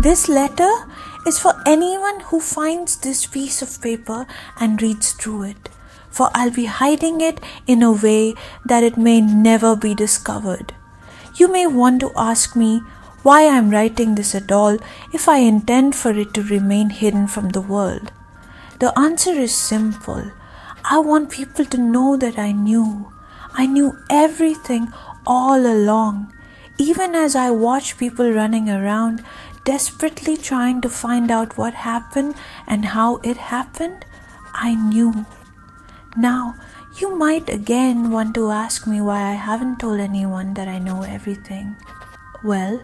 This letter is for anyone who finds this piece of paper and reads through it, for I'll be hiding it in a way that it may never be discovered. You may want to ask me why I'm writing this at all if I intend for it to remain hidden from the world. The answer is simple. I want people to know that I knew everything all along. Even as I watch people running around, desperately trying to find out what happened and how it happened, I knew. Now, you might again want to ask me why I haven't told anyone that I know everything. Well,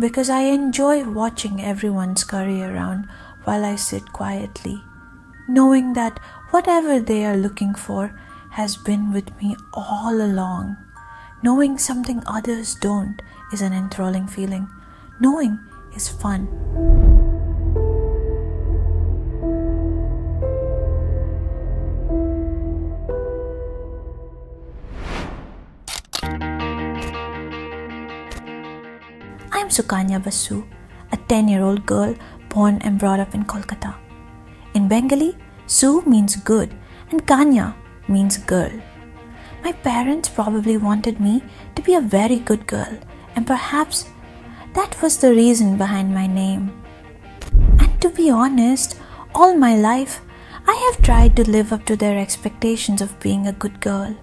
because I enjoy watching everyone scurry around while I sit quietly, knowing that whatever they are looking for has been with me all along. Knowing something others don't is an enthralling feeling. Knowing is fun. I'm Sukanya Basu, a 10-year-old girl born and brought up in Kolkata. In Bengali, Su means good and Kanya means girl. My parents probably wanted me to be a very good girl, and perhaps that was the reason behind my name. And to be honest, all my life, I have tried to live up to their expectations of being a good girl.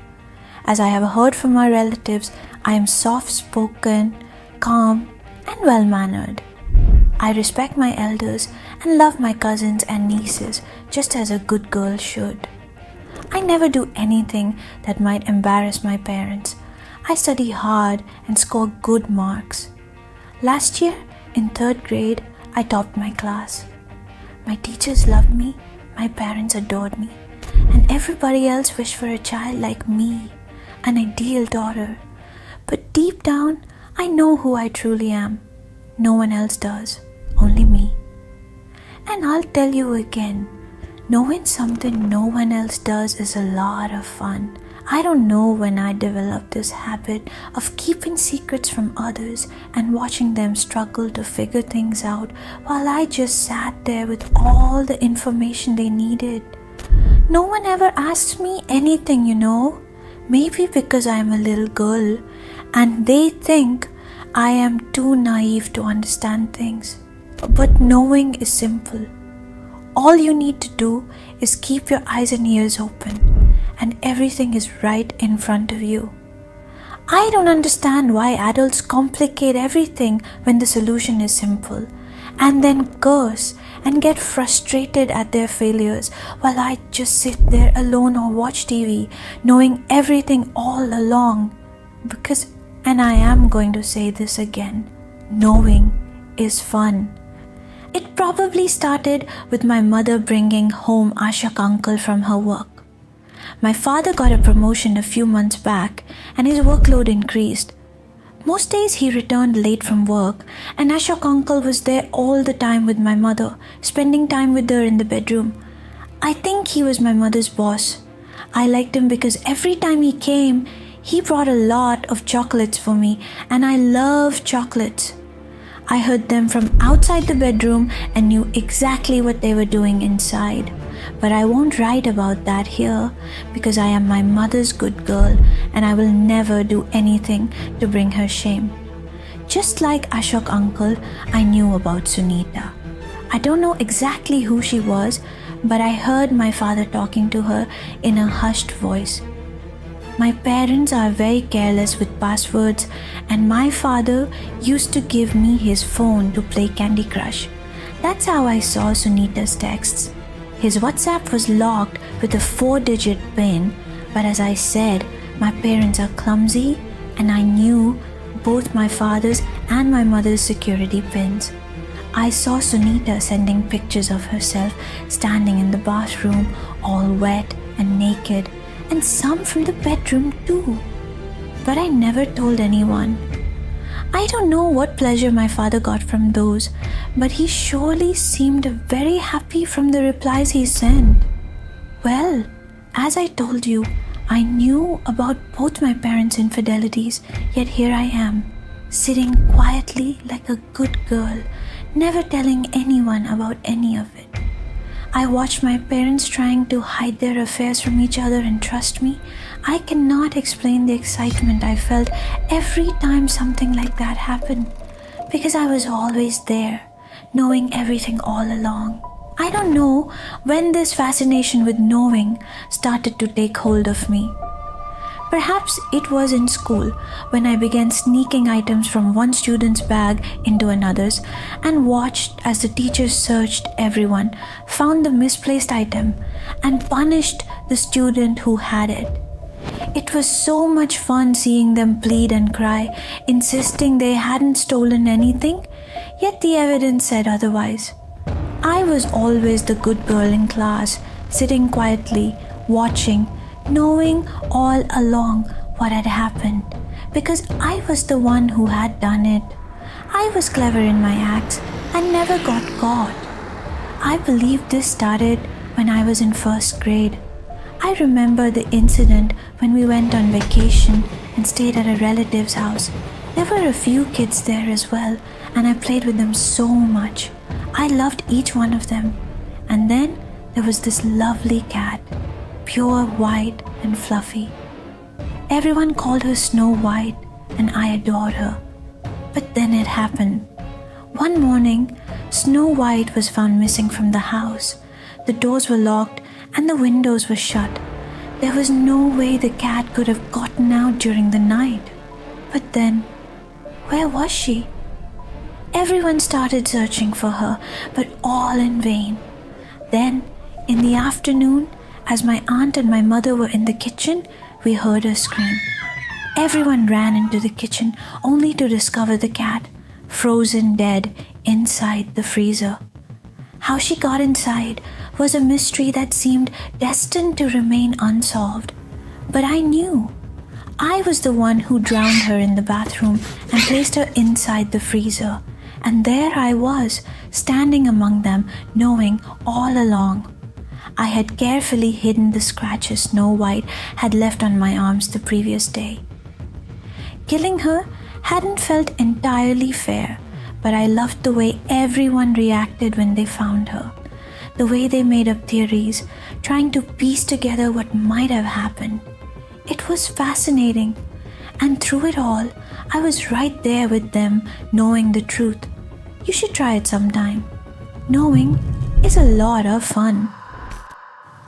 As I have heard from my relatives, I am soft-spoken, calm, and well-mannered. I respect my elders and love my cousins and nieces just as a good girl should. I never do anything that might embarrass my parents. I study hard and score good marks. Last year, in 3rd grade, I topped my class. My teachers loved me, my parents adored me, and everybody else wished for a child like me, an ideal daughter. But deep down, I know who I truly am. No one else does, only me. And I'll tell you again, knowing something no one else does is a lot of fun. I don't know when I developed this habit of keeping secrets from others and watching them struggle to figure things out while I just sat there with all the information they needed. No one ever asks me anything, Maybe because I'm a little girl and they think I am too naive to understand things. But knowing is simple. All you need to do is keep your eyes and ears open, and everything is right in front of you. I don't understand why adults complicate everything when the solution is simple, and then curse and get frustrated at their failures while I just sit there alone or watch TV, knowing everything all along. Because, and I am going to say this again, knowing is fun. It probably started with my mother bringing home Ashok uncle from her work. My father got a promotion a few months back and his workload increased. Most days he returned late from work and Ashok uncle was there all the time with my mother, spending time with her in the bedroom. I think he was my mother's boss. I liked him because every time he came, he brought a lot of chocolates for me, and I love chocolates. I heard them from outside the bedroom and knew exactly what they were doing inside. But I won't write about that here because I am my mother's good girl and I will never do anything to bring her shame. Just like Ashok uncle, I knew about Sunita. I don't know exactly who she was, but I heard my father talking to her in a hushed voice. My parents are very careless with passwords, and my father used to give me his phone to play Candy Crush. That's how I saw Sunita's texts. His WhatsApp was locked with a 4-digit PIN, but as I said, my parents are clumsy, and I knew both my father's and my mother's security pins. I saw Sunita sending pictures of herself standing in the bathroom, all wet and naked, and some from the bedroom too. But I never told anyone. I don't know what pleasure my father got from those, but he surely seemed very happy from the replies he sent. Well, as I told you, I knew about both my parents' infidelities, yet here I am, sitting quietly like a good girl, never telling anyone about any of it. I watched my parents trying to hide their affairs from each other, and trust me, I cannot explain the excitement I felt every time something like that happened, because I was always there, knowing everything all along. I don't know when this fascination with knowing started to take hold of me. Perhaps it was in school when I began sneaking items from one student's bag into another's and watched as the teachers searched everyone, found the misplaced item, and punished the student who had it. It was so much fun seeing them plead and cry, insisting they hadn't stolen anything, yet the evidence said otherwise. I was always the good girl in class, sitting quietly, watching, knowing all along what had happened, because I was the one who had done it. I was clever in my acts and never got caught. I believe this started when I was in first grade. I remember the incident when we went on vacation and stayed at a relative's house. There were a few kids there as well, and I played with them so much. I loved each one of them. And then there was this lovely cat, pure white and fluffy. Everyone called her Snow White, and I adored her. But then it happened. One morning, Snow White was found missing from the house. The doors were locked and the windows were shut. There was no way the cat could have gotten out during the night. But then, where was she? Everyone started searching for her, but all in vain. Then, in the afternoon, as my aunt and my mother were in the kitchen, we heard her scream. Everyone ran into the kitchen only to discover the cat, frozen dead inside the freezer. How she got inside was a mystery that seemed destined to remain unsolved. But I knew. I was the one who drowned her in the bathroom and placed her inside the freezer. And there I was, standing among them, knowing all along. I had carefully hidden the scratches Snow White had left on my arms the previous day. Killing her hadn't felt entirely fair, but I loved the way everyone reacted when they found her. The way they made up theories, trying to piece together what might have happened. It was fascinating, and through it all, I was right there with them, knowing the truth. You should try it sometime. Knowing is a lot of fun.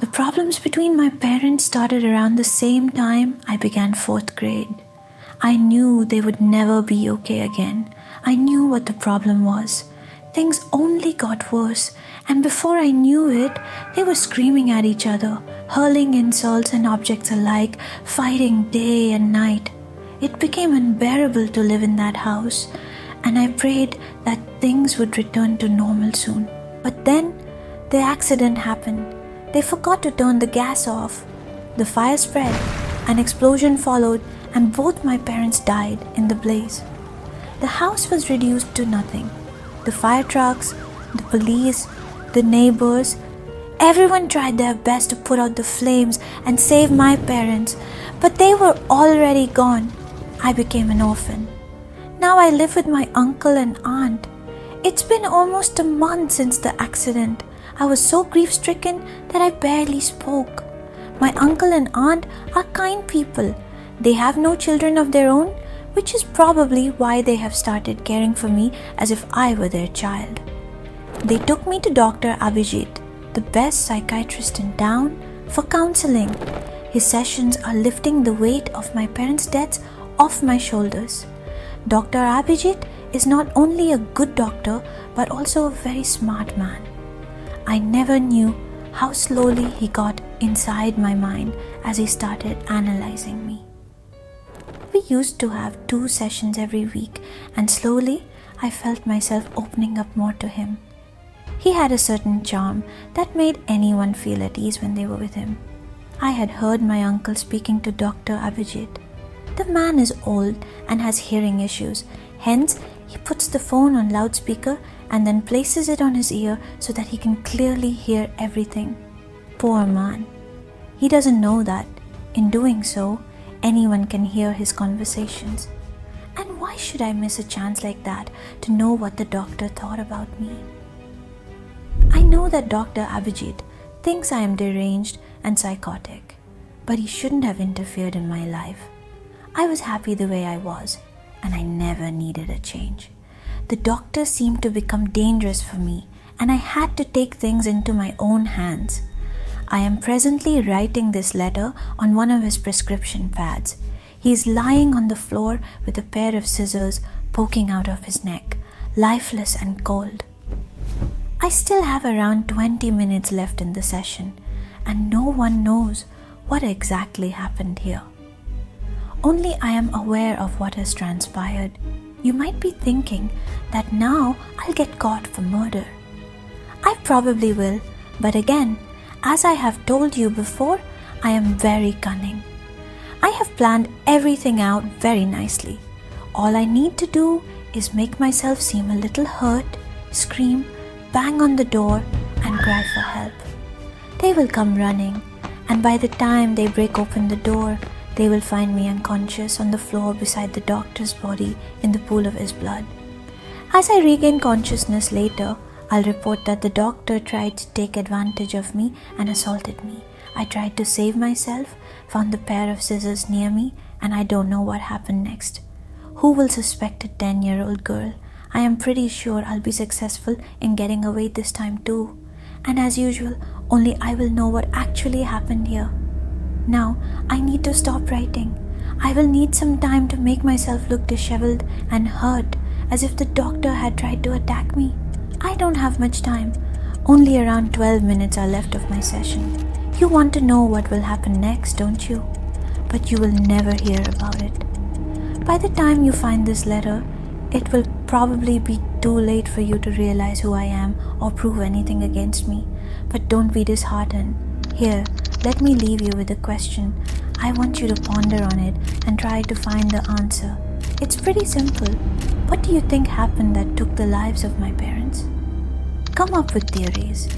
The problems between my parents started around the same time I began fourth grade. I knew they would never be okay again. I knew what the problem was. Things only got worse, and before I knew it, they were screaming at each other, hurling insults and objects alike, fighting day and night. It became unbearable to live in that house, and I prayed that things would return to normal soon. But then, the accident happened. They forgot to turn the gas off. The fire spread, an explosion followed, and both my parents died in the blaze. The house was reduced to nothing. The fire trucks, the police, the neighbors, everyone tried their best to put out the flames and save my parents, but they were already gone. I became an orphan. Now I live with my uncle and aunt. It's been almost a month since the accident. I was so grief-stricken that I barely spoke. My uncle and aunt are kind people. They have no children of their own, which is probably why they have started caring for me as if I were their child. They took me to Dr. Abhijit, the best psychiatrist in town, for counseling. His sessions are lifting the weight of my parents' deaths off my shoulders. Dr. Abhijit is not only a good doctor, but also a very smart man. I never knew how slowly he got inside my mind as he started analyzing me. We used to have 2 sessions every week, and slowly I felt myself opening up more to him. He had a certain charm that made anyone feel at ease when they were with him. I had heard my uncle speaking to Dr. Abhijit. The man is old and has hearing issues, hence he puts the phone on loudspeaker and then places it on his ear so that he can clearly hear everything. Poor man. He doesn't know that, in doing so, anyone can hear his conversations. And why should I miss a chance like that to know what the doctor thought about me? I know that Dr. Abhijit thinks I am deranged and psychotic, but he shouldn't have interfered in my life. I was happy the way I was, and I never needed a change. The doctor seemed to become dangerous for me, and I had to take things into my own hands. I am presently writing this letter on one of his prescription pads. He is lying on the floor with a pair of scissors poking out of his neck, lifeless and cold. I still have around 20 minutes left in the session, and no one knows what exactly happened here. Only I am aware of what has transpired. You might be thinking that now I'll get caught for murder. I probably will, but again, as I have told you before, I am very cunning. I have planned everything out very nicely. All I need to do is make myself seem a little hurt, scream, bang on the door, and cry for help. They will come running, and by the time they break open the door, they will find me unconscious on the floor beside the doctor's body in the pool of his blood. As I regain consciousness later, I'll report that the doctor tried to take advantage of me and assaulted me. I tried to save myself, found the pair of scissors near me, and I don't know what happened next. Who will suspect a 10-year-old girl? I am pretty sure I'll be successful in getting away this time too. And as usual, only I will know what actually happened here. Now, I need to stop writing. I will need some time to make myself look disheveled and hurt, as if the doctor had tried to attack me. I don't have much time. Only around 12 minutes are left of my session. You want to know what will happen next, don't you? But you will never hear about it. By the time you find this letter, it will probably be too late for you to realize who I am or prove anything against me. But don't be disheartened. Here, let me leave you with a question. I want you to ponder on it and try to find the answer. It's pretty simple. What do you think happened that took the lives of my parents? Come up with theories.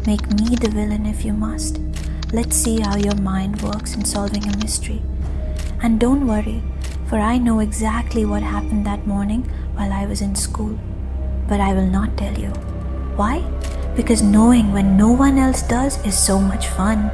Make me the villain if you must. Let's see how your mind works in solving a mystery. And don't worry, for I know exactly what happened that morning while I was in school. But I will not tell you. Why? Because knowing when no one else does is so much fun.